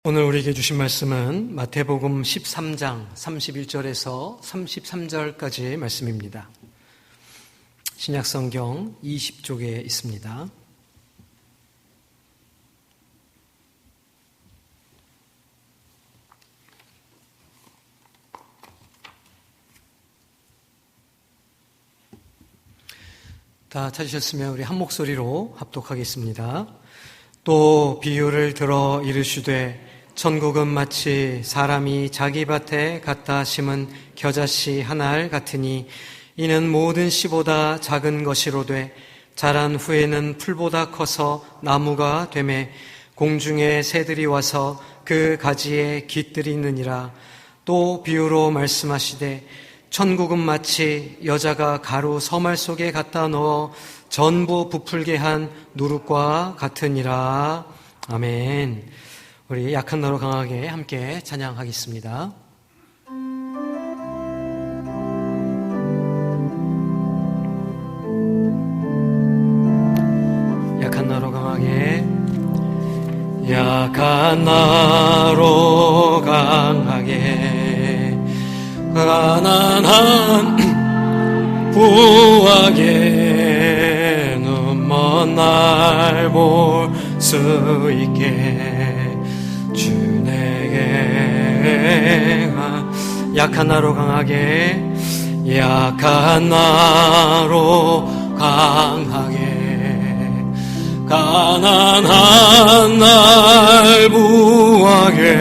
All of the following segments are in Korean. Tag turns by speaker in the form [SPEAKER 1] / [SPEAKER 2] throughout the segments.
[SPEAKER 1] 오늘 우리에게 주신 말씀은 마태복음 13장 31절에서 33절까지의 말씀입니다. 신약성경 20쪽에 있습니다. 다 찾으셨으면 우리 한 목소리로 합독하겠습니다. 또 비유를 들어 이르시되 천국은 마치 사람이 자기 밭에 갖다 심은 겨자씨 한 알 같으니 이는 모든 씨보다 작은 것이로되 자란 후에는 풀보다 커서 나무가 되매 공중의 새들이 와서 그 가지에 깃들이느니라. 또 비유로 말씀하시되 천국은 마치 여자가 가루 서말 속에 갖다 넣어 전부 부풀게 한 누룩과 같으니라. 아멘. 우리 약한 나로 강하게 함께 찬양하겠습니다. 약한 나로 강하게, 약한 나로 강하게, 가난한 부하게 눈먼 날 볼 수 있게 주 내게 약한 나로 강하게, 약한 나로 강하게, 가난한 날 부하게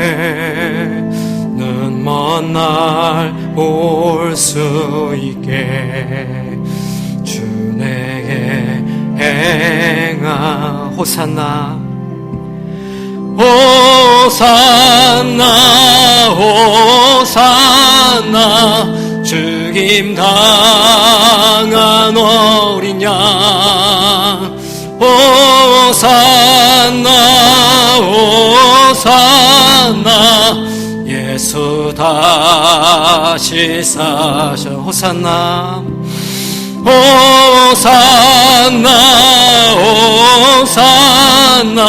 [SPEAKER 1] 눈먼 날 볼 수 있게 주 내게 행하. 호산나 호산나 호산나 죽임 당한 어린 양. 호산나 호산나 예수 다시 사셔. 호산나 호산나 호산나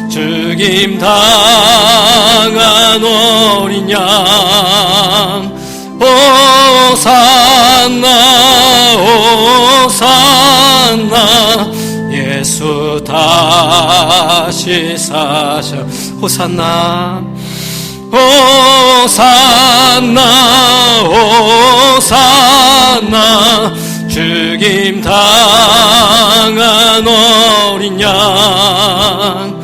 [SPEAKER 1] 죽임 당한 어린 양. 호산나 호산나 예수 다시 사셔. 호산나 호산나 호산나 죽임 당한 어린 양.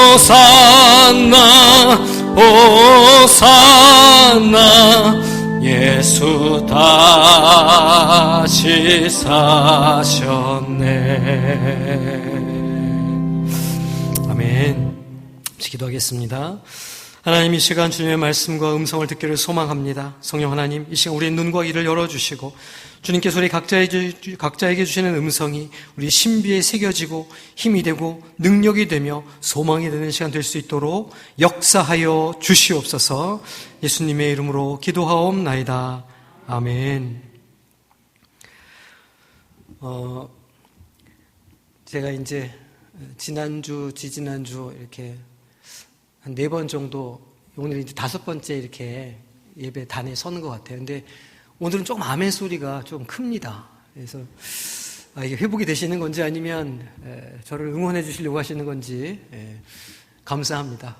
[SPEAKER 1] 호산나 호산나 예수 다시 사셨네. 아멘. 기도하겠습니다. 하나님, 이 시간 주님의 말씀과 음성을 듣기를 소망합니다. 성령 하나님, 이 시간 우리의 눈과 귀를 열어주시고 주님께서 우리 각자에게 주시는 음성이 우리 신비에 새겨지고 힘이 되고 능력이 되며 소망이 되는 시간 될 수 있도록 역사하여 주시옵소서. 예수님의 이름으로 기도하옵나이다. 아멘. 제가 이제 지난주, 지지난주 이렇게 한 4번 정도, 오늘 이제 5번째 이렇게 예배 단에 서는 것 같아요. 근데 오늘은 조금 아멘 소리가 좀 큽니다. 그래서 이게 회복이 되시는 건지 아니면 저를 응원해 주시려고 하시는 건지 감사합니다.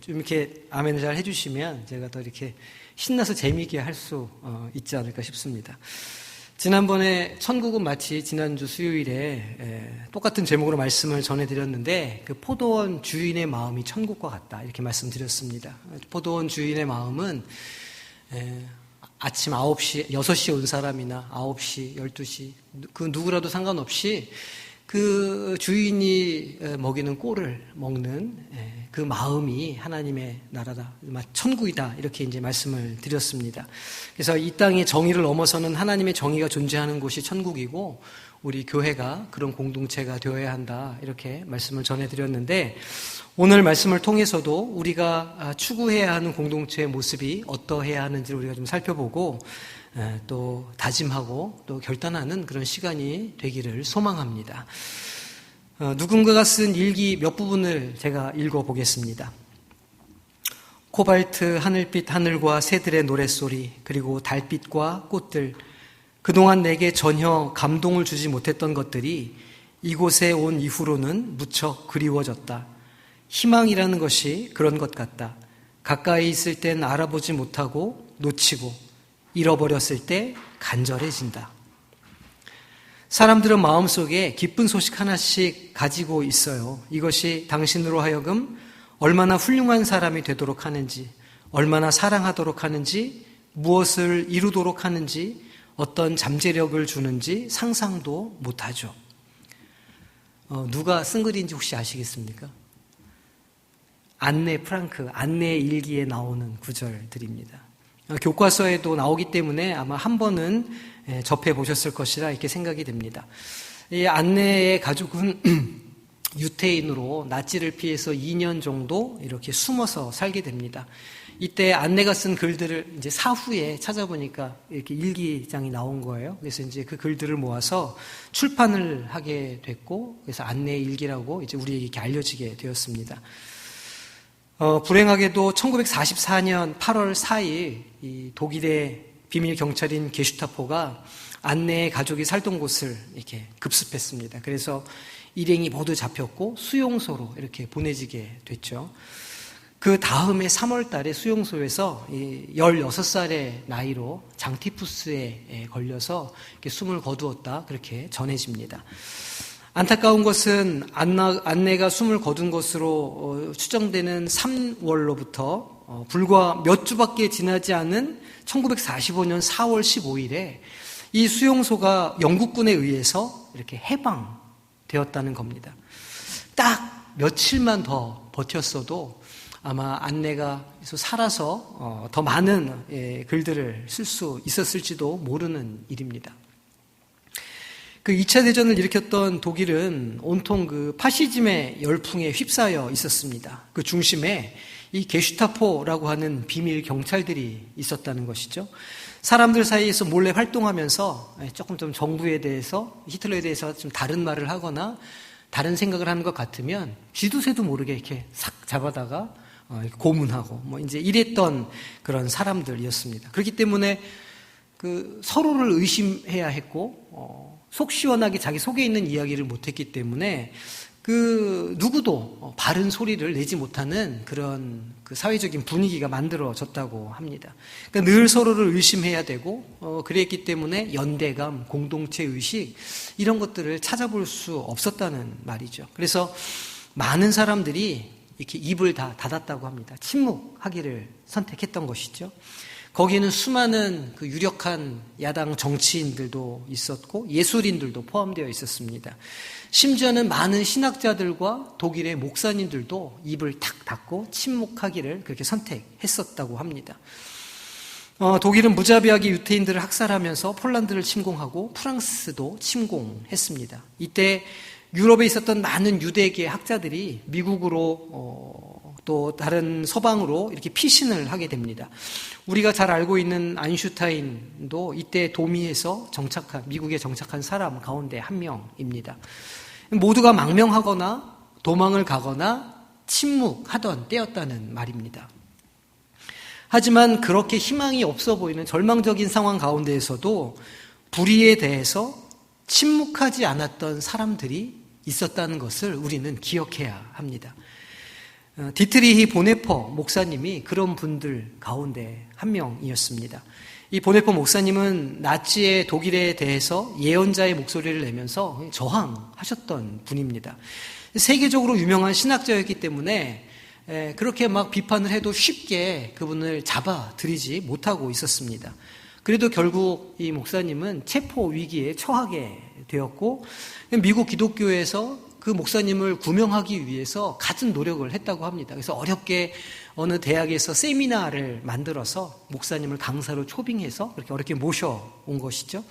[SPEAKER 1] 좀 이렇게 아멘을 잘 해주시면 제가 더 이렇게 신나서 재미있게 할 수 있지 않을까 싶습니다. 지난번에 천국은 마치 지난주 수요일에 똑같은 제목으로 말씀을 전해드렸는데, 그 포도원 주인의 마음이 천국과 같다 이렇게 말씀드렸습니다. 포도원 주인의 마음은 아침 9시, 6시에 온 사람이나 9시, 12시 그 누구라도 상관없이 그 주인이 먹이는 꼴을 먹는 그 마음이 하나님의 나라다, 천국이다 이렇게 이제 말씀을 드렸습니다. 그래서 이 땅의 정의를 넘어서는 하나님의 정의가 존재하는 곳이 천국이고 우리 교회가 그런 공동체가 되어야 한다 이렇게 말씀을 전해드렸는데, 오늘 말씀을 통해서도 우리가 추구해야 하는 공동체의 모습이 어떠해야 하는지를 우리가 좀 살펴보고 또 다짐하고 또 결단하는 그런 시간이 되기를 소망합니다. 누군가가 쓴 일기 몇 부분을 제가 읽어보겠습니다. 코발트 하늘빛 하늘과 새들의 노랫소리, 그리고 달빛과 꽃들, 그동안 내게 전혀 감동을 주지 못했던 것들이 이곳에 온 이후로는 무척 그리워졌다. 희망이라는 것이 그런 것 같다. 가까이 있을 땐 알아보지 못하고 놓치고 잃어버렸을 때 간절해진다. 사람들은 마음속에 기쁜 소식 하나씩 가지고 있어요. 이것이 당신으로 하여금 얼마나 훌륭한 사람이 되도록 하는지, 얼마나 사랑하도록 하는지, 무엇을 이루도록 하는지, 어떤 잠재력을 주는지 상상도 못하죠. 누가 쓴 글인지 혹시 아시겠습니까? 안네 프랑크, 안네 일기에 나오는 구절들입니다. 교과서에도 나오기 때문에 아마 한 번은 접해 보셨을 것이라 이렇게 생각이 됩니다. 이 안네의 가족은 유태인으로 낫지를 피해서 2년 정도 이렇게 숨어서 살게 됩니다. 이때 안네가 쓴 글들을 이제 사후에 찾아보니까 이렇게 일기장이 나온 거예요. 그래서 이제 그 글들을 모아서 출판을 하게 됐고, 그래서 안네의 일기라고 이제 우리에게 이렇게 알려지게 되었습니다. 불행하게도 1944년 8월 4일 이 독일의 비밀 경찰인 게슈타포가 안네의 가족이 살던 곳을 이렇게 급습했습니다. 그래서 일행이 모두 잡혔고 수용소로 이렇게 보내지게 됐죠. 그 다음에 3월 달에 수용소에서 16살의 나이로 장티푸스에 걸려서 이렇게 숨을 거두었다, 그렇게 전해집니다. 안타까운 것은 안네가 숨을 거둔 것으로 추정되는 3월로부터 불과 몇 주밖에 지나지 않은 1945년 4월 15일에 이 수용소가 영국군에 의해서 이렇게 해방되었다는 겁니다. 딱 며칠만 더 버텼어도 아마 안네가 살아서 더 많은 글들을 쓸 수 있었을지도 모르는 일입니다. 그 2차 대전을 일으켰던 독일은 온통 그 파시즘의 열풍에 휩싸여 있었습니다. 그 중심에 이 게슈타포라고 하는 비밀 경찰들이 있었다는 것이죠. 사람들 사이에서 몰래 활동하면서 조금 좀 정부에 대해서, 히틀러에 대해서 좀 다른 말을 하거나 다른 생각을 하는 것 같으면 쥐두새도 모르게 이렇게 싹 잡아다가 고문하고 뭐 이제 이랬던 그런 사람들이었습니다. 그렇기 때문에 그 서로를 의심해야 했고 속 시원하게 자기 속에 있는 이야기를 못했기 때문에 그 누구도 바른 소리를 내지 못하는 그런 그 사회적인 분위기가 만들어졌다고 합니다. 그러니까 늘 서로를 의심해야 되고 그랬기 때문에 연대감, 공동체 의식 이런 것들을 찾아볼 수 없었다는 말이죠. 그래서 많은 사람들이 이렇게 입을 다 닫았다고 합니다. 침묵하기를 선택했던 것이죠. 거기에는 수많은 그 유력한 야당 정치인들도 있었고 예술인들도 포함되어 있었습니다. 심지어는 많은 신학자들과 독일의 목사님들도 입을 탁 닫고 침묵하기를 그렇게 선택했었다고 합니다. 독일은 무자비하게 유태인들을 학살하면서 폴란드를 침공하고 프랑스도 침공했습니다. 이때 유럽에 있었던 많은 유대계 학자들이 미국으로 또 다른 서방으로 이렇게 피신을 하게 됩니다. 우리가 잘 알고 있는 아인슈타인도 이때 도미에서 미국에 정착한 사람 가운데 한 명입니다. 모두가 망명하거나 도망을 가거나 침묵하던 때였다는 말입니다. 하지만 그렇게 희망이 없어 보이는 절망적인 상황 가운데에서도 불의에 대해서 침묵하지 않았던 사람들이 있었다는 것을 우리는 기억해야 합니다. 디트리히 보네퍼 목사님이 그런 분들 가운데 한 명이었습니다. 이 보네퍼 목사님은 나치의 독일에 대해서 예언자의 목소리를 내면서 저항하셨던 분입니다. 세계적으로 유명한 신학자였기 때문에 그렇게 막 비판을 해도 쉽게 그분을 잡아들이지 못하고 있었습니다. 그래도 결국 이 목사님은 체포 위기에 처하게 되었고 미국 기독교에서 그 목사님을 구명하기 위해서 갖은 노력을 했다고 합니다. 그래서 어렵게 어느 대학에서 세미나를 만들어서 목사님을 강사로 초빙해서 그렇게 어렵게 모셔온 것이죠.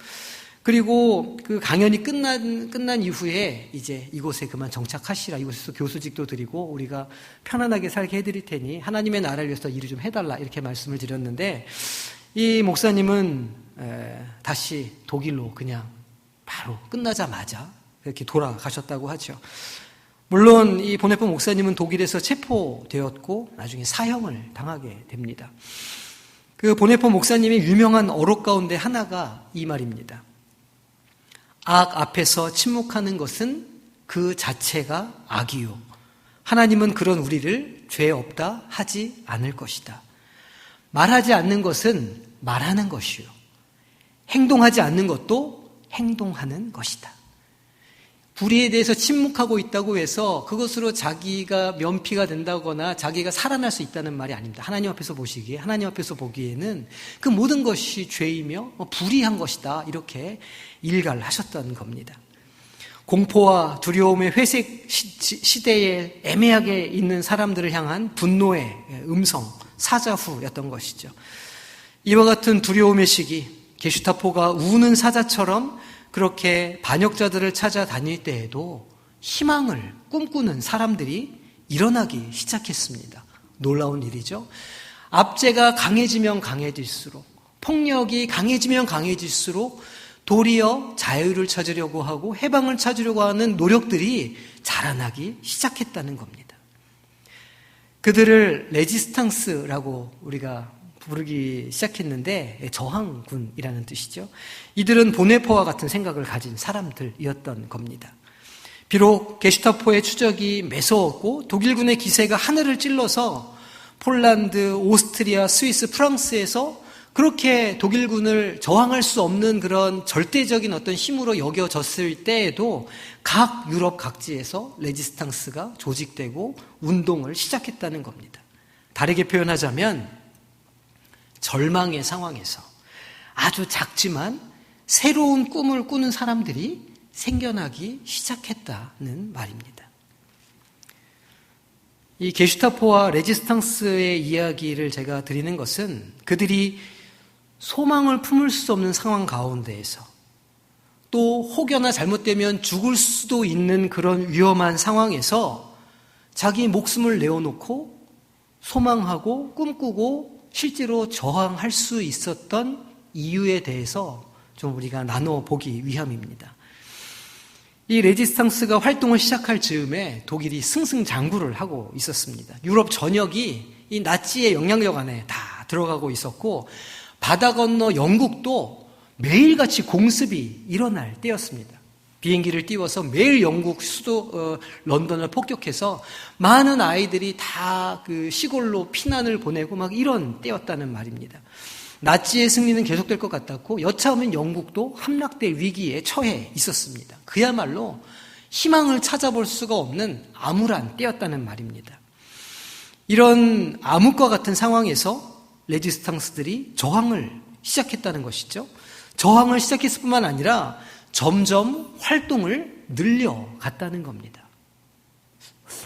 [SPEAKER 1] 그리고 그 강연이 끝난 이후에 이제 이곳에 그만 정착하시라, 이곳에서 교수직도 드리고 우리가 편안하게 살게 해드릴 테니 하나님의 나라를 위해서 일을 좀 해달라 이렇게 말씀을 드렸는데 이 목사님은 다시 독일로 그냥 바로 끝나자마자 이렇게 돌아가셨다고 하죠. 물론 이 보네포 목사님은 독일에서 체포되었고 나중에 사형을 당하게 됩니다. 그 보네포 목사님의 유명한 어록 가운데 하나가 이 말입니다. 악 앞에서 침묵하는 것은 그 자체가 악이요. 하나님은 그런 우리를 죄 없다 하지 않을 것이다. 말하지 않는 것은 말하는 것이요. 행동하지 않는 것도 행동하는 것이다. 불의에 대해서 침묵하고 있다고 해서 그것으로 자기가 면피가 된다거나 자기가 살아날 수 있다는 말이 아닙니다. 하나님 앞에서 보기에는 그 모든 것이 죄이며 불의한 것이다. 이렇게 일갈하셨던 겁니다. 공포와 두려움의 회색 시대에 애매하게 있는 사람들을 향한 분노의 음성, 사자후였던 것이죠. 이와 같은 두려움의 시기, 게슈타포가 우는 사자처럼 그렇게 반역자들을 찾아다닐 때에도 희망을 꿈꾸는 사람들이 일어나기 시작했습니다. 놀라운 일이죠. 압제가 강해지면 강해질수록, 폭력이 강해지면 강해질수록 도리어 자유를 찾으려고 하고 해방을 찾으려고 하는 노력들이 자라나기 시작했다는 겁니다. 그들을 레지스탕스라고 우리가 부르기 시작했는데 저항군이라는 뜻이죠. 이들은 보네포와 같은 생각을 가진 사람들이었던 겁니다. 비록 게슈타포의 추적이 매서웠고 독일군의 기세가 하늘을 찔러서 폴란드, 오스트리아, 스위스, 프랑스에서 그렇게 독일군을 저항할 수 없는 그런 절대적인 어떤 힘으로 여겨졌을 때에도 각 유럽 각지에서 레지스탕스가 조직되고 운동을 시작했다는 겁니다. 다르게 표현하자면 절망의 상황에서 아주 작지만 새로운 꿈을 꾸는 사람들이 생겨나기 시작했다는 말입니다. 이 게슈타포와 레지스탕스의 이야기를 제가 드리는 것은 그들이 소망을 품을 수 없는 상황 가운데에서 또 혹여나 잘못되면 죽을 수도 있는 그런 위험한 상황에서 자기 목숨을 내어놓고 소망하고 꿈꾸고 실제로 저항할 수 있었던 이유에 대해서 좀 우리가 나눠보기 위함입니다. 이 레지스탕스가 활동을 시작할 즈음에 독일이 승승장구를 하고 있었습니다. 유럽 전역이 이 나치의 영향력 안에 다 들어가고 있었고 바다 건너 영국도 매일같이 공습이 일어날 때였습니다. 비행기를 띄워서 매일 영국 수도 런던을 폭격해서 많은 아이들이 다 그 시골로 피난을 보내고 막 이런 때였다는 말입니다. 나치의 승리는 계속될 것 같았고 여차하면 영국도 함락될 위기에 처해 있었습니다. 그야말로 희망을 찾아볼 수가 없는 암울한 때였다는 말입니다. 이런 암흑과 같은 상황에서 레지스탕스들이 저항을 시작했다는 것이죠. 저항을 시작했을 뿐만 아니라 점점 활동을 늘려갔다는 겁니다.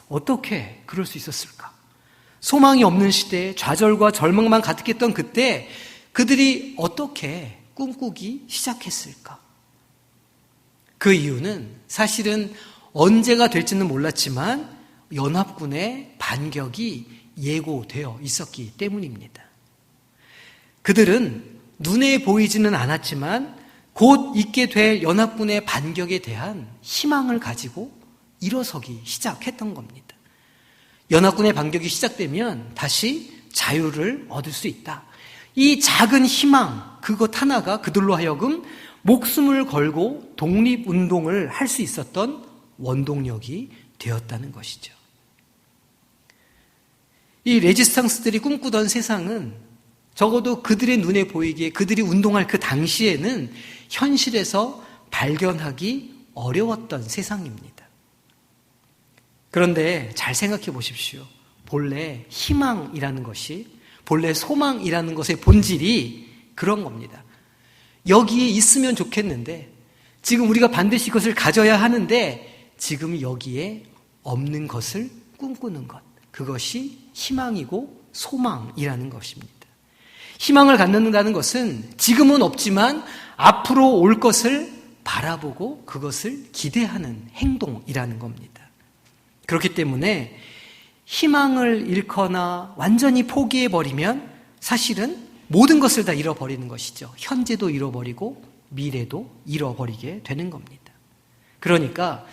[SPEAKER 1] 어떻게 그럴 수 있었을까? 소망이 없는 시대에 좌절과 절망만 가득했던 그때 그들이 어떻게 꿈꾸기 시작했을까? 그 이유는 사실은 언제가 될지는 몰랐지만 연합군의 반격이 예고되어 있었기 때문입니다. 그들은 눈에 보이지는 않았지만 곧 있게 될 연합군의 반격에 대한 희망을 가지고 일어서기 시작했던 겁니다. 연합군의 반격이 시작되면 다시 자유를 얻을 수 있다. 이 작은 희망, 그것 하나가 그들로 하여금 목숨을 걸고 독립운동을 할 수 있었던 원동력이 되었다는 것이죠. 이 레지스탕스들이 꿈꾸던 세상은 적어도 그들의 눈에 보이기에 그들이 운동할 그 당시에는 현실에서 발견하기 어려웠던 세상입니다. 그런데 잘 생각해 보십시오. 본래 희망이라는 것이, 본래 소망이라는 것의 본질이 그런 겁니다. 여기에 있으면 좋겠는데, 지금 우리가 반드시 그것을 가져야 하는데, 지금 여기에 없는 것을 꿈꾸는 것. 그것이 희망이고 소망이라는 것입니다. 희망을 갖는다는 것은 지금은 없지만 앞으로 올 것을 바라보고 그것을 기대하는 행동이라는 겁니다. 그렇기 때문에 희망을 잃거나 완전히 포기해버리면 사실은 모든 것을 다 잃어버리는 것이죠. 현재도 잃어버리고 미래도 잃어버리게 되는 겁니다. 그러니까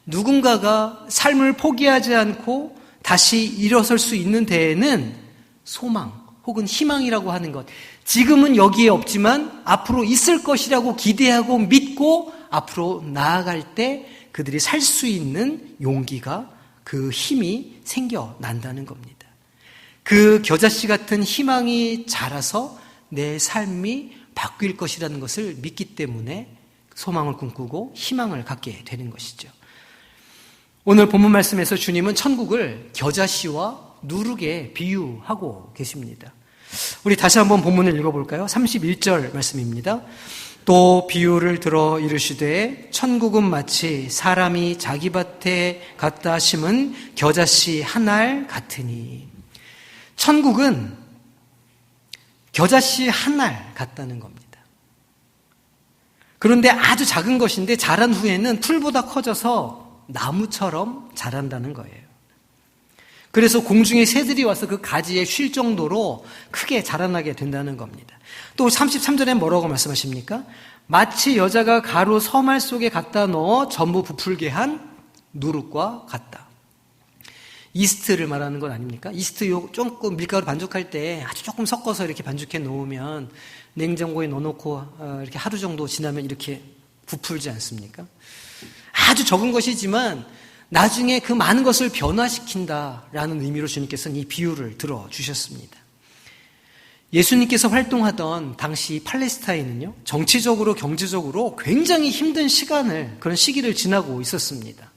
[SPEAKER 1] 누군가가 삶을 포기하지 않고 다시 일어설 수 있는 데에는 소망 혹은 희망이라고 하는 것, 지금은 여기에 없지만 앞으로 있을 것이라고 기대하고 믿고 앞으로 나아갈 때 그들이 살 수 있는 용기가, 그 힘이 생겨난다는 겁니다. 그 겨자씨 같은 희망이 자라서 내 삶이 바뀔 것이라는 것을 믿기 때문에 소망을 꿈꾸고 희망을 갖게 되는 것이죠. 오늘 본문 말씀에서 주님은 천국을 겨자씨와 누룩에 비유하고 계십니다. 우리 다시 한번 본문을 읽어볼까요? 31절 말씀입니다. 또 비유를 들어 이르시되 천국은 마치 사람이 자기 밭에 갖다 심은 겨자씨 한 알 같으니. 천국은 겨자씨 한 알 같다는 겁니다. 그런데 아주 작은 것인데 자란 후에는 풀보다 커져서 나무처럼 자란다는 거예요. 그래서 공중의 새들이 와서 그 가지에 쉴 정도로 크게 자라나게 된다는 겁니다. 또 33절에 뭐라고 말씀하십니까? 마치 여자가 가루 서말 속에 갖다 넣어 전부 부풀게 한 누룩과 같다. 이스트를 말하는 건 아닙니까? 이스트 조금 밀가루 반죽할 때 아주 조금 섞어서 이렇게 반죽해 놓으면 냉장고에 넣어놓고 이렇게 하루 정도 지나면 이렇게 부풀지 않습니까? 아주 적은 것이지만 나중에 그 많은 것을 변화시킨다라는 의미로 주님께서는 이 비유를 들어주셨습니다. 예수님께서 활동하던 당시 팔레스타인은요, 정치적으로 경제적으로 굉장히 힘든 그런 시기를 지나고 있었습니다.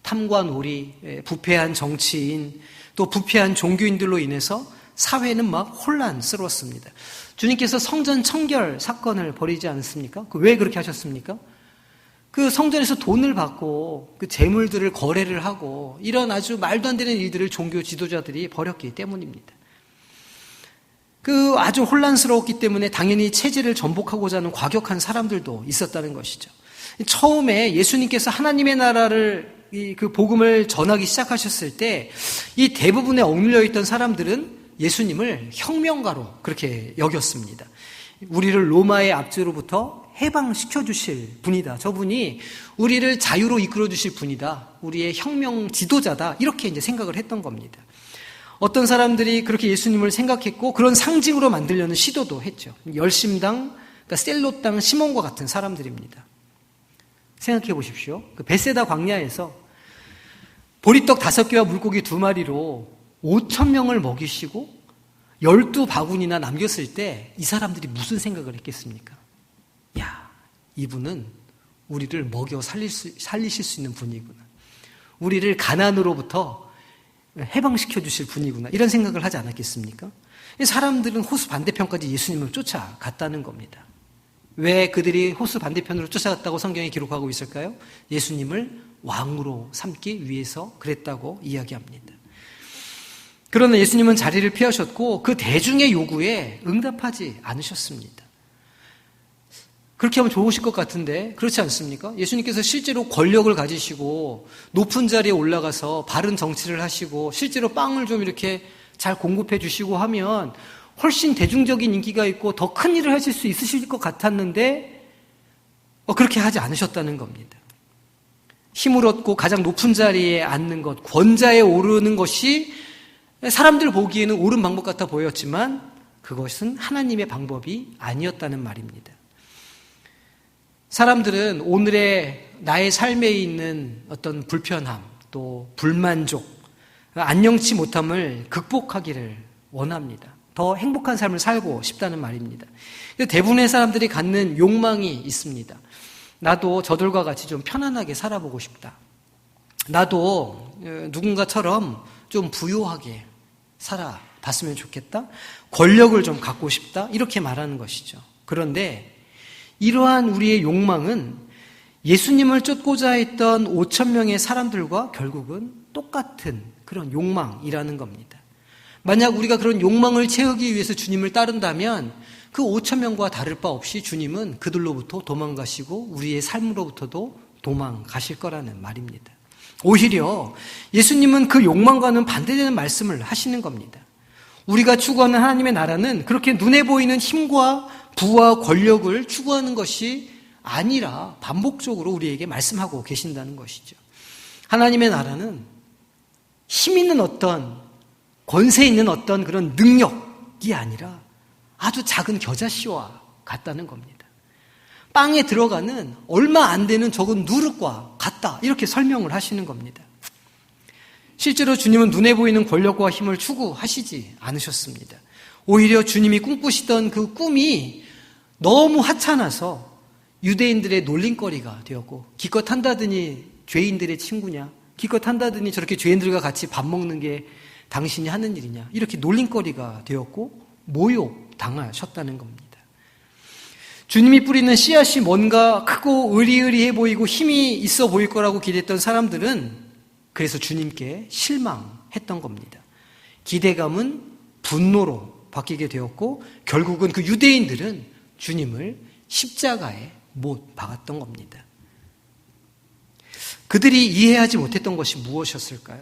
[SPEAKER 1] 탐과 놀이, 부패한 정치인, 또 부패한 종교인들로 인해서 사회는 막 혼란스러웠습니다. 주님께서 성전 청결 사건을 벌이지 않습니까? 왜 그렇게 하셨습니까? 그 성전에서 돈을 받고 그 재물들을 거래를 하고 이런 아주 말도 안 되는 일들을 종교 지도자들이 벌였기 때문입니다. 그 아주 혼란스러웠기 때문에 당연히 체질을 전복하고자 하는 과격한 사람들도 있었다는 것이죠. 처음에 예수님께서 하나님의 나라를 그 복음을 전하기 시작하셨을 때 이 대부분에 억눌려 있던 사람들은 예수님을 혁명가로 그렇게 여겼습니다. 우리를 로마의 압제로부터 해방시켜 주실 분이다. 저분이 우리를 자유로 이끌어 주실 분이다. 우리의 혁명 지도자다. 이렇게 이제 생각을 했던 겁니다. 어떤 사람들이 그렇게 예수님을 생각했고 그런 상징으로 만들려는 시도도 했죠. 열심당, 그러니까 셀롯당 시몬과 같은 사람들입니다. 생각해 보십시오. 그 베세다 광야에서 보리떡 5개와 물고기 2마리로 5,000명을 먹이시고 12바구니나 남겼을 때 이 사람들이 무슨 생각을 했겠습니까? 야, 이분은 우리를 먹여 살리실 수 있는 분이구나. 우리를 가난으로부터 해방시켜 주실 분이구나. 이런 생각을 하지 않았겠습니까? 사람들은 호수 반대편까지 예수님을 쫓아갔다는 겁니다. 왜 그들이 호수 반대편으로 쫓아갔다고 성경에 기록하고 있을까요? 예수님을 왕으로 삼기 위해서 그랬다고 이야기합니다. 그러나 예수님은 자리를 피하셨고 그 대중의 요구에 응답하지 않으셨습니다. 그렇게 하면 좋으실 것 같은데 그렇지 않습니까? 예수님께서 실제로 권력을 가지시고 높은 자리에 올라가서 바른 정치를 하시고 실제로 빵을 좀 이렇게 잘 공급해 주시고 하면 훨씬 대중적인 인기가 있고 더 큰 일을 하실 수 있으실 것 같았는데 그렇게 하지 않으셨다는 겁니다. 힘을 얻고 가장 높은 자리에 앉는 것, 권자에 오르는 것이 사람들 보기에는 옳은 방법 같아 보였지만 그것은 하나님의 방법이 아니었다는 말입니다. 사람들은 오늘의 나의 삶에 있는 어떤 불편함, 또 불만족, 안녕치 못함을 극복하기를 원합니다. 더 행복한 삶을 살고 싶다는 말입니다. 대부분의 사람들이 갖는 욕망이 있습니다. 나도 저들과 같이 좀 편안하게 살아보고 싶다. 나도 누군가처럼 좀 부유하게 살아봤으면 좋겠다. 권력을 좀 갖고 싶다. 이렇게 말하는 것이죠. 그런데 이러한 우리의 욕망은 예수님을 쫓고자 했던 5,000명의 사람들과 결국은 똑같은 그런 욕망이라는 겁니다. 만약 우리가 그런 욕망을 채우기 위해서 주님을 따른다면 그 5,000명과 다를 바 없이 주님은 그들로부터 도망가시고 우리의 삶으로부터도 도망가실 거라는 말입니다. 오히려 예수님은 그 욕망과는 반대되는 말씀을 하시는 겁니다. 우리가 추구하는 하나님의 나라는 그렇게 눈에 보이는 힘과 부와 권력을 추구하는 것이 아니라 반복적으로 우리에게 말씀하고 계신다는 것이죠. 하나님의 나라는 힘 있는 어떤 권세 있는 어떤 그런 능력이 아니라 아주 작은 겨자씨와 같다는 겁니다. 빵에 들어가는 얼마 안 되는 적은 누룩과 같다, 이렇게 설명을 하시는 겁니다. 실제로 주님은 눈에 보이는 권력과 힘을 추구하시지 않으셨습니다. 오히려 주님이 꿈꾸시던 그 꿈이 너무 하찮아서 유대인들의 놀림거리가 되었고, 기껏 한다더니 죄인들의 친구냐, 기껏 한다더니 저렇게 죄인들과 같이 밥 먹는 게 당신이 하는 일이냐, 이렇게 놀림거리가 되었고 모욕당하셨다는 겁니다. 주님이 뿌리는 씨앗이 뭔가 크고 의리의리해 보이고 힘이 있어 보일 거라고 기대했던 사람들은 그래서 주님께 실망했던 겁니다. 기대감은 분노로 바뀌게 되었고 결국은 그 유대인들은 주님을 십자가에 못 박았던 겁니다. 그들이 이해하지 못했던 것이 무엇이었을까요?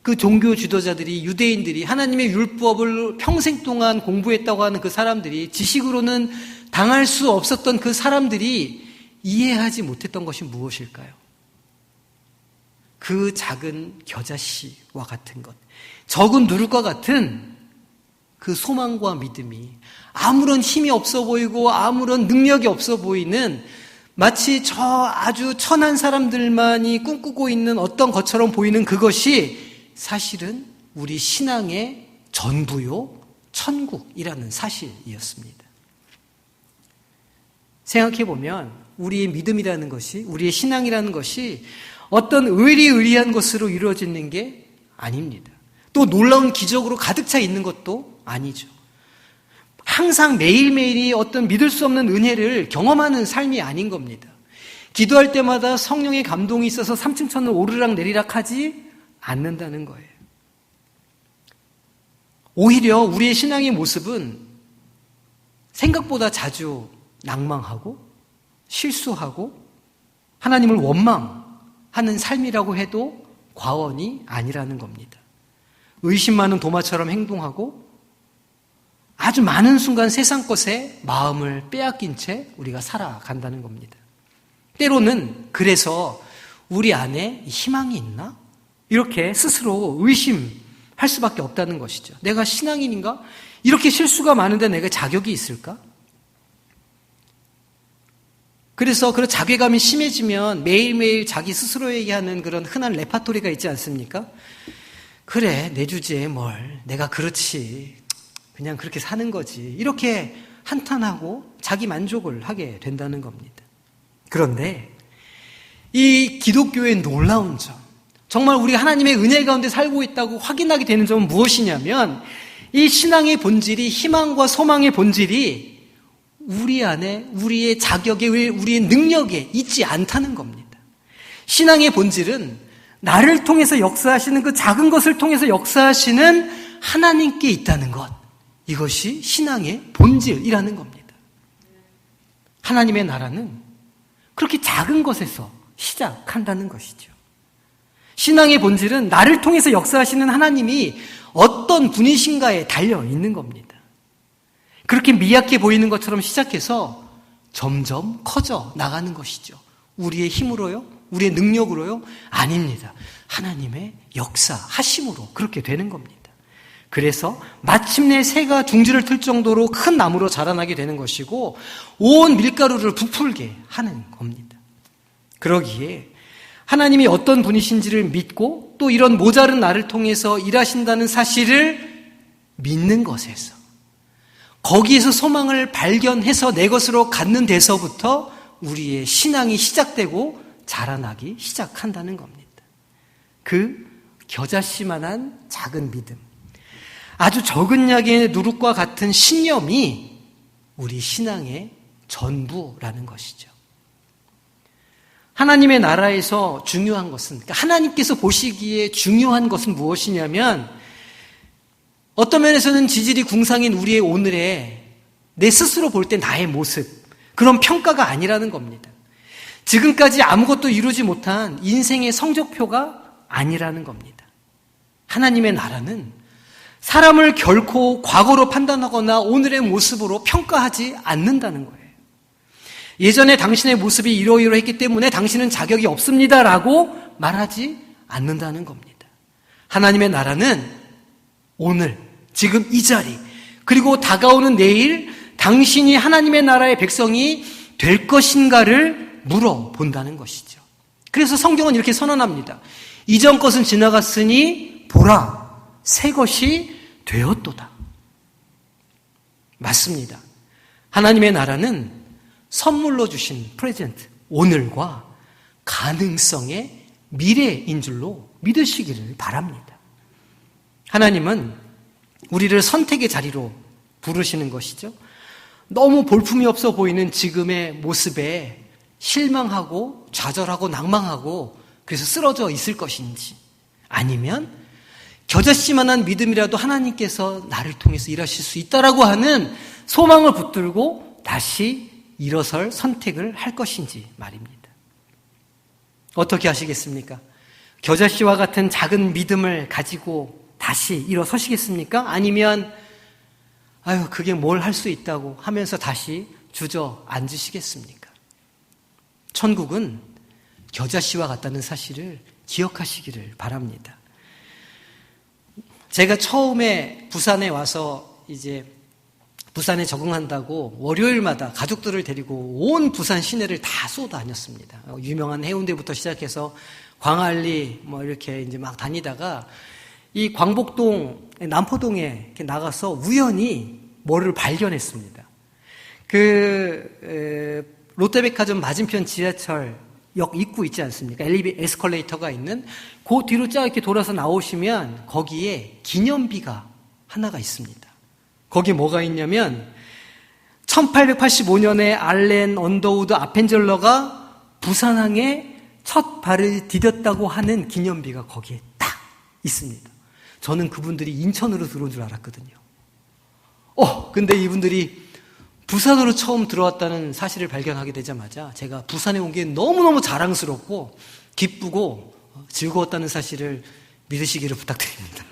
[SPEAKER 1] 그 종교 지도자들이, 유대인들이 하나님의 율법을 평생 동안 공부했다고 하는 그 사람들이, 지식으로는 당할 수 없었던 그 사람들이 이해하지 못했던 것이 무엇일까요? 그 작은 겨자씨와 같은 것, 적은 누룩과 같은 그 소망과 믿음이 아무런 힘이 없어 보이고 아무런 능력이 없어 보이는, 마치 저 아주 천한 사람들만이 꿈꾸고 있는 어떤 것처럼 보이는 그것이 사실은 우리 신앙의 전부요, 천국이라는 사실이었습니다. 생각해보면 우리의 믿음이라는 것이, 우리의 신앙이라는 것이 어떤 의리의리한 것으로 이루어지는 게 아닙니다. 또 놀라운 기적으로 가득 차 있는 것도 아니죠. 항상 매일매일이 어떤 믿을 수 없는 은혜를 경험하는 삶이 아닌 겁니다. 기도할 때마다 성령의 감동이 있어서 3층 천을 오르락 내리락 하지 않는다는 거예요. 오히려 우리의 신앙의 모습은 생각보다 자주 낭망하고 실수하고 하나님을 원망하는 삶이라고 해도 과언이 아니라는 겁니다. 의심 많은 도마처럼 행동하고 아주 많은 순간 세상 것에 마음을 빼앗긴 채 우리가 살아간다는 겁니다. 때로는 그래서 우리 안에 희망이 있나? 이렇게 스스로 의심할 수밖에 없다는 것이죠. 내가 신앙인인가? 이렇게 실수가 많은데 내가 자격이 있을까? 그래서 그런 자괴감이 심해지면 매일매일 자기 스스로에게 하는 그런 흔한 레파토리가 있지 않습니까? 그래, 내 주제에 뭘, 내가 그렇지, 그냥 그렇게 사는 거지, 이렇게 한탄하고 자기 만족을 하게 된다는 겁니다. 그런데 이 기독교의 놀라운 점, 정말 우리가 하나님의 은혜 가운데 살고 있다고 확인하게 되는 점은 무엇이냐면, 이 신앙의 본질이, 희망과 소망의 본질이 우리 안에, 우리의 자격에, 우리의 능력에 있지 않다는 겁니다. 신앙의 본질은 나를 통해서 역사하시는, 그 작은 것을 통해서 역사하시는 하나님께 있다는 것, 이것이 신앙의 본질이라는 겁니다. 하나님의 나라는 그렇게 작은 것에서 시작한다는 것이죠. 신앙의 본질은 나를 통해서 역사하시는 하나님이 어떤 분이신가에 달려 있는 겁니다. 그렇게 미약해 보이는 것처럼 시작해서 점점 커져 나가는 것이죠. 우리의 힘으로요? 우리의 능력으로요? 아닙니다. 하나님의 역사하심으로 그렇게 되는 겁니다. 그래서 마침내 새가 둥지를 틀 정도로 큰 나무로 자라나게 되는 것이고 온 밀가루를 부풀게 하는 겁니다. 그러기에 하나님이 어떤 분이신지를 믿고 또 이런 모자른 나를 통해서 일하신다는 사실을 믿는 것에서, 거기에서 소망을 발견해서 내 것으로 갖는 데서부터 우리의 신앙이 시작되고 자라나기 시작한다는 겁니다. 그 겨자씨만한 작은 믿음, 아주 적은 약의 누룩과 같은 신념이 우리 신앙의 전부라는 것이죠. 하나님의 나라에서 중요한 것은, 그러니까 하나님께서 보시기에 중요한 것은 무엇이냐면, 어떤 면에서는 지질이 궁상인 우리의 오늘의 내 스스로 볼 때 나의 모습, 그런 평가가 아니라는 겁니다. 지금까지 아무것도 이루지 못한 인생의 성적표가 아니라는 겁니다. 하나님의 나라는 사람을 결코 과거로 판단하거나 오늘의 모습으로 평가하지 않는다는 거예요. 예전에 당신의 모습이 이러이러했기 때문에 당신은 자격이 없습니다라고 말하지 않는다는 겁니다. 하나님의 나라는 오늘, 지금 이 자리, 그리고 다가오는 내일 당신이 하나님의 나라의 백성이 될 것인가를 물어본다는 것이죠. 그래서 성경은 이렇게 선언합니다. 이전 것은 지나갔으니 보라, 새 것이 되었도다. 맞습니다. 하나님의 나라는 선물로 주신 프레젠트, 오늘과 가능성의 미래인 줄로 믿으시기를 바랍니다. 하나님은 우리를 선택의 자리로 부르시는 것이죠. 너무 볼품이 없어 보이는 지금의 모습에 실망하고 좌절하고 낭망하고 그래서 쓰러져 있을 것인지, 아니면 겨자씨만한 믿음이라도 하나님께서 나를 통해서 일하실 수 있다라고 하는 소망을 붙들고 다시 일어설 선택을 할 것인지 말입니다. 어떻게 하시겠습니까? 겨자씨와 같은 작은 믿음을 가지고 다시 일어서시겠습니까? 아니면 아유, 그게 뭘 할 수 있다고 하면서 다시 주저앉으시겠습니까? 천국은 겨자씨와 같다는 사실을 기억하시기를 바랍니다. 제가 처음에 부산에 와서 이제 부산에 적응한다고 월요일마다 가족들을 데리고 온 부산 시내를 다 쏘다녔습니다. 유명한 해운대부터 시작해서 광안리 뭐 이렇게 이제 막 다니다가 이 광복동, 남포동에 이렇게 나가서 우연히 뭐를 발견했습니다. 롯데백화점 맞은편 지하철역 입구 있지 않습니까? 에스컬레이터가 있는 그 뒤로 쫙 이렇게 돌아서 나오시면 거기에 기념비가 하나가 있습니다. 거기에 뭐가 있냐면 1885년에 알렌 언더우드 아펜젤러가 부산항에 첫 발을 디뎠다고 하는 기념비가 거기에 딱 있습니다. 저는 그분들이 인천으로 들어온 줄 알았거든요. 근데 이분들이 부산으로 처음 들어왔다는 사실을 발견하게 되자마자 제가 부산에 온 게 너무너무 자랑스럽고 기쁘고 즐거웠다는 사실을 믿으시기를 부탁드립니다.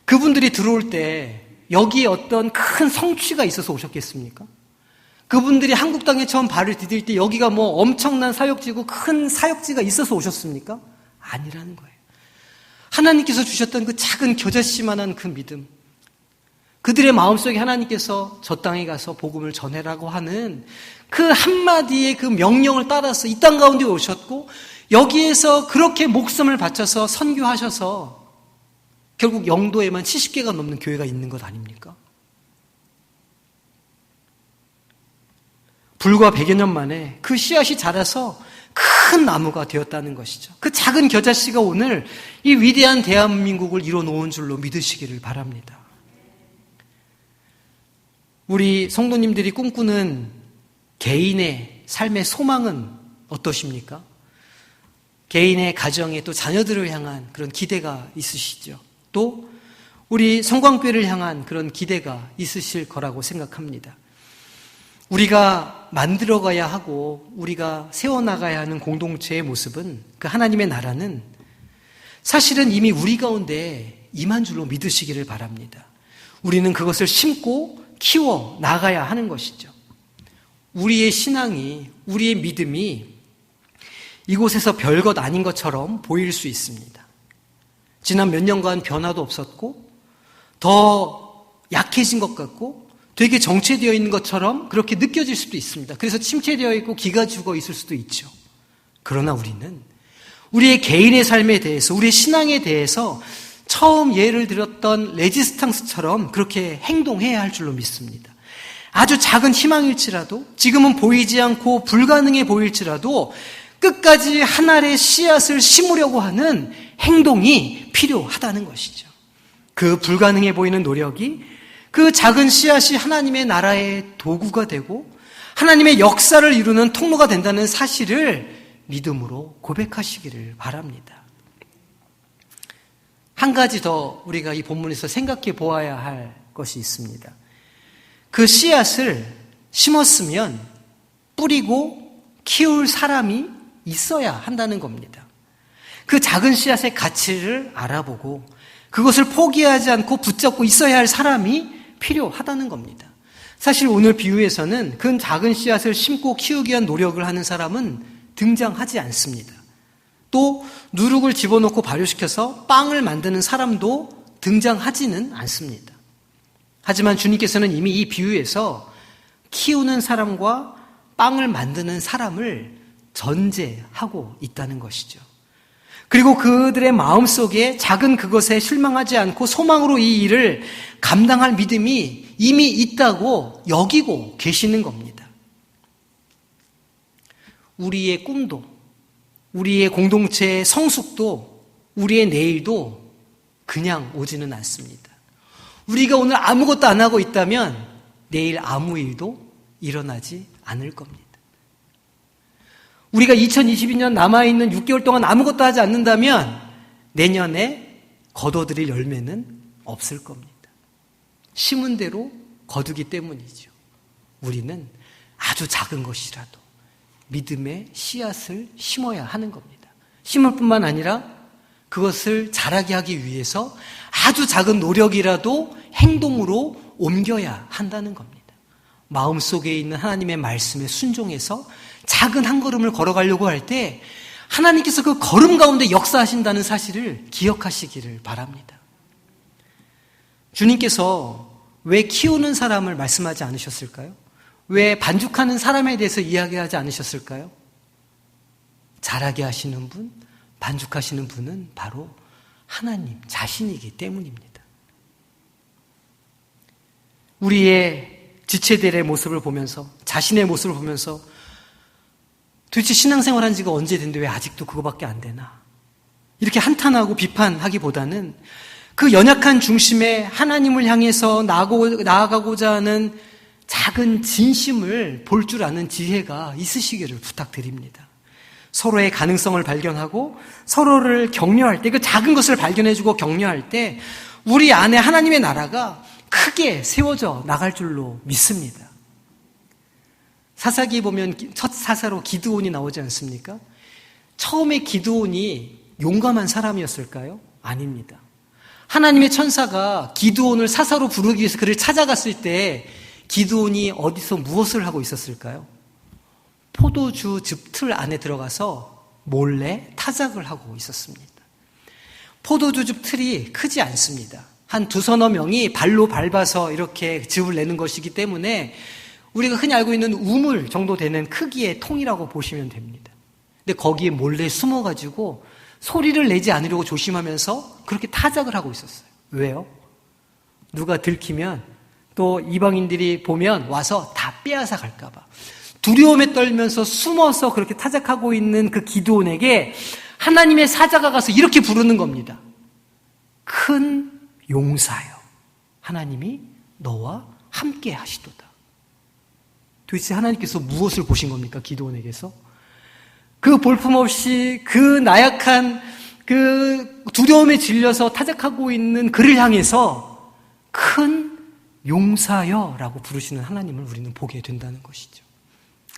[SPEAKER 1] 그분들이 들어올 때 여기에 어떤 큰 성취가 있어서 오셨겠습니까? 그분들이 한국 땅에 처음 발을 디딜 때 여기가 뭐 엄청난 사역지고 큰 사역지가 있어서 오셨습니까? 아니라는 거예요. 하나님께서 주셨던 그 작은 겨자씨만한 그 믿음, 그들의 마음속에 하나님께서 저 땅에 가서 복음을 전해라고 하는 그 한마디의 그 명령을 따라서 이 땅 가운데 오셨고 여기에서 그렇게 목숨을 바쳐서 선교하셔서 결국 영도에만 70개가 넘는 교회가 있는 것 아닙니까? 불과 100여 년 만에 그 씨앗이 자라서 큰 나무가 되었다는 것이죠. 그 작은 겨자씨가 오늘 이 위대한 대한민국을 이뤄놓은 줄로 믿으시기를 바랍니다. 우리 성도님들이 꿈꾸는 개인의 삶의 소망은 어떠십니까? 개인의 가정에 또 자녀들을 향한 그런 기대가 있으시죠. 또 우리 성광교회를 향한 그런 기대가 있으실 거라고 생각합니다. 우리가 만들어가야 하고 우리가 세워나가야 하는 공동체의 모습은, 그 하나님의 나라는 사실은 이미 우리 가운데 임한 줄로 믿으시기를 바랍니다. 우리는 그것을 심고 키워 나가야 하는 것이죠. 우리의 신앙이, 우리의 믿음이 이곳에서 별것 아닌 것처럼 보일 수 있습니다. 지난 몇 년간 변화도 없었고 더 약해진 것 같고 되게 정체되어 있는 것처럼 그렇게 느껴질 수도 있습니다. 그래서 침체되어 있고 기가 죽어 있을 수도 있죠. 그러나 우리는 우리의 개인의 삶에 대해서, 우리의 신앙에 대해서 처음 예를 들었던 레지스탕스처럼 그렇게 행동해야 할 줄로 믿습니다. 아주 작은 희망일지라도, 지금은 보이지 않고 불가능해 보일지라도 끝까지 한 알의 씨앗을 심으려고 하는 행동이 필요하다는 것이죠. 그 불가능해 보이는 노력이 그 작은 씨앗이 하나님의 나라의 도구가 되고 하나님의 역사를 이루는 통로가 된다는 사실을 믿음으로 고백하시기를 바랍니다. 한 가지 더 우리가 이 본문에서 생각해 보아야 할 것이 있습니다. 그 씨앗을 심었으면 뿌리고 키울 사람이 있어야 한다는 겁니다. 그 작은 씨앗의 가치를 알아보고 그것을 포기하지 않고 붙잡고 있어야 할 사람이 필요하다는 겁니다. 사실 오늘 비유에서는 그 작은 씨앗을 심고 키우기 위한 노력을 하는 사람은 등장하지 않습니다. 또 누룩을 집어넣고 발효시켜서 빵을 만드는 사람도 등장하지는 않습니다. 하지만 주님께서는 이미 이 비유에서 키우는 사람과 빵을 만드는 사람을 전제하고 있다는 것이죠. 그리고 그들의 마음속에 작은 그것에 실망하지 않고 소망으로 이 일을 감당할 믿음이 이미 있다고 여기고 계시는 겁니다. 우리의 꿈도, 우리의 공동체의 성숙도, 우리의 내일도 그냥 오지는 않습니다. 우리가 오늘 아무것도 안 하고 있다면 내일 아무 일도 일어나지 않을 겁니다. 우리가 2022년 남아있는 6개월 동안 아무것도 하지 않는다면 내년에 거둬들일 열매는 없을 겁니다. 심은 대로 거두기 때문이죠. 우리는 아주 작은 것이라도 믿음의 씨앗을 심어야 하는 겁니다. 심을 뿐만 아니라 그것을 자라게 하기 위해서 아주 작은 노력이라도 행동으로 옮겨야 한다는 겁니다. 마음속에 있는 하나님의 말씀에 순종해서 작은 한 걸음을 걸어가려고 할 때 하나님께서 그 걸음 가운데 역사하신다는 사실을 기억하시기를 바랍니다. 주님께서 왜 키우는 사람을 말씀하지 않으셨을까요? 왜 반죽하는 사람에 대해서 이야기하지 않으셨을까요? 자라게 하시는 분, 반죽하시는 분은 바로 하나님 자신이기 때문입니다. 우리의 지체들의 모습을 보면서, 자신의 모습을 보면서 도대체 신앙생활 한 지가 언제 됐는데 왜 아직도 그거밖에 안 되나? 이렇게 한탄하고 비판하기보다는 그 연약한 중심에 하나님을 향해서 나아가고자 하는 작은 진심을 볼 줄 아는 지혜가 있으시기를 부탁드립니다. 서로의 가능성을 발견하고 서로를 격려할 때, 그 작은 것을 발견해주고 격려할 때 우리 안에 하나님의 나라가 크게 세워져 나갈 줄로 믿습니다. 사사기에 보면 첫 사사로 기드온이 나오지 않습니까? 처음에 기드온이 용감한 사람이었을까요? 아닙니다. 하나님의 천사가 기드온을 사사로 부르기 위해서 그를 찾아갔을 때 기드온이 어디서 무엇을 하고 있었을까요? 포도주 즙 틀 안에 들어가서 몰래 타작을 하고 있었습니다. 포도주 즙 틀이 크지 않습니다. 한 두서너 명이 발로 밟아서 이렇게 즙을 내는 것이기 때문에 우리가 흔히 알고 있는 우물 정도 되는 크기의 통이라고 보시면 됩니다. 근데 거기에 몰래 숨어가지고 소리를 내지 않으려고 조심하면서 그렇게 타작을 하고 있었어요. 왜요? 누가 들키면 또 이방인들이 보면 와서 다 빼앗아 갈까봐. 두려움에 떨면서 숨어서 그렇게 타작하고 있는 그 기드온에게 하나님의 사자가 가서 이렇게 부르는 겁니다. 큰 용사여, 하나님이 너와 함께 하시도다. 도대체 하나님께서 무엇을 보신 겁니까? 기드온에게서? 그 볼품없이 그 나약한 그 두려움에 질려서 타작하고 있는 그를 향해서 큰 용사여라고 부르시는 하나님을 우리는 보게 된다는 것이죠.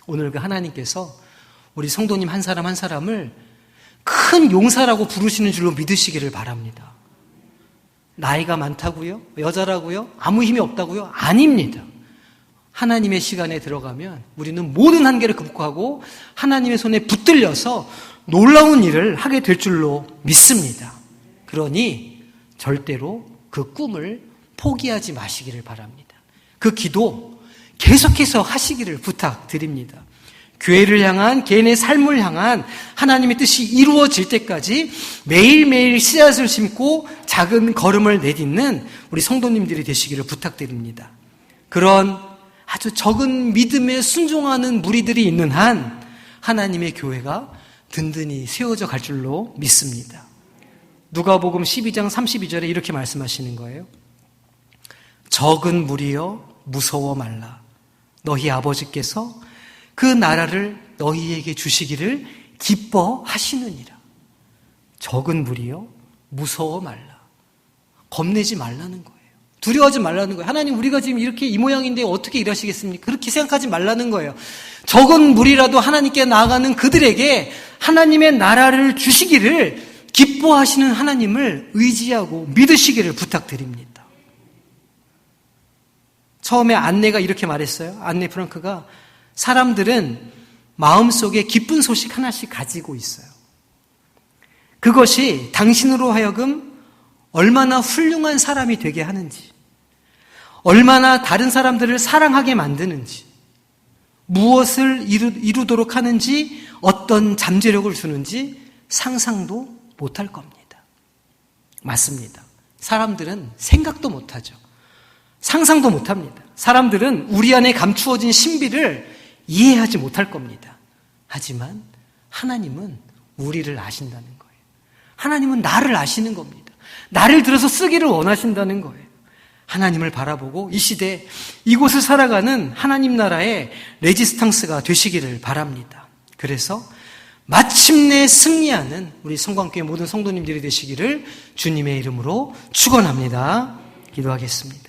[SPEAKER 1] 오늘 그 하나님께서 우리 성도님 한 사람 한 사람을 큰 용사라고 부르시는 줄로 믿으시기를 바랍니다. 나이가 많다고요? 여자라고요? 아무 힘이 없다고요? 아닙니다. 하나님의 시간에 들어가면 우리는 모든 한계를 극복하고 하나님의 손에 붙들려서 놀라운 일을 하게 될 줄로 믿습니다. 그러니 절대로 그 꿈을 포기하지 마시기를 바랍니다. 그 기도 계속해서 하시기를 부탁드립니다. 교회를 향한, 개인의 삶을 향한 하나님의 뜻이 이루어질 때까지 매일매일 씨앗을 심고 작은 걸음을 내딛는 우리 성도님들이 되시기를 부탁드립니다. 그런 아주 적은 믿음에 순종하는 무리들이 있는 한 하나님의 교회가 든든히 세워져 갈 줄로 믿습니다. 누가복음 12장 32절에 이렇게 말씀하시는 거예요. 적은 무리여 무서워 말라. 너희 아버지께서 그 나라를 너희에게 주시기를 기뻐하시느니라. 적은 무리여 무서워 말라. 겁내지 말라는 거예요. 두려워하지 말라는 거예요. 하나님, 우리가 지금 이렇게 이 모양인데 어떻게 일하시겠습니까? 그렇게 생각하지 말라는 거예요. 적은 무리라도 하나님께 나아가는 그들에게 하나님의 나라를 주시기를 기뻐하시는 하나님을 의지하고 믿으시기를 부탁드립니다. 처음에 안네가 이렇게 말했어요. 안네 프랑크가 사람들은 마음속에 기쁜 소식 하나씩 가지고 있어요. 그것이 당신으로 하여금 얼마나 훌륭한 사람이 되게 하는지, 얼마나 다른 사람들을 사랑하게 만드는지, 무엇을 이루도록 하는지, 어떤 잠재력을 주는지 상상도 못할 겁니다. 맞습니다. 사람들은 생각도 못하죠. 상상도 못합니다. 사람들은 우리 안에 감추어진 신비를 이해하지 못할 겁니다. 하지만 하나님은 우리를 아신다는 거예요. 하나님은 나를 아시는 겁니다. 나를 들어서 쓰기를 원하신다는 거예요. 하나님을 바라보고 이 시대 이곳을 살아가는 하나님 나라의 레지스탕스가 되시기를 바랍니다. 그래서 마침내 승리하는 우리 성광교회 모든 성도님들이 되시기를 주님의 이름으로 축원합니다. 기도하겠습니다.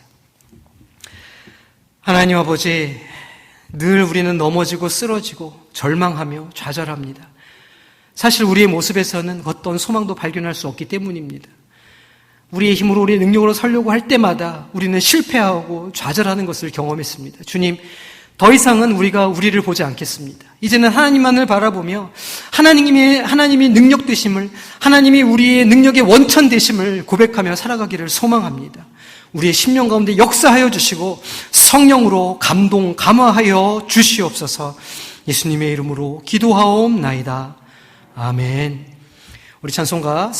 [SPEAKER 1] 하나님 아버지, 늘 우리는 넘어지고 쓰러지고 절망하며 좌절합니다. 사실 우리의 모습에서는 어떤 소망도 발견할 수 없기 때문입니다. 우리의 힘으로, 우리의 능력으로 살려고 할 때마다 우리는 실패하고 좌절하는 것을 경험했습니다. 주님, 더 이상은 우리가 우리를 보지 않겠습니다. 이제는 하나님만을 바라보며 하나님이 능력 되심을, 하나님이 우리의 능력의 원천 되심을 고백하며 살아가기를 소망합니다. 우리의 심령 가운데 역사하여 주시고 성령으로 감동, 감화하여 주시옵소서. 예수님의 이름으로 기도하옵나이다. 아멘. 우리 찬송가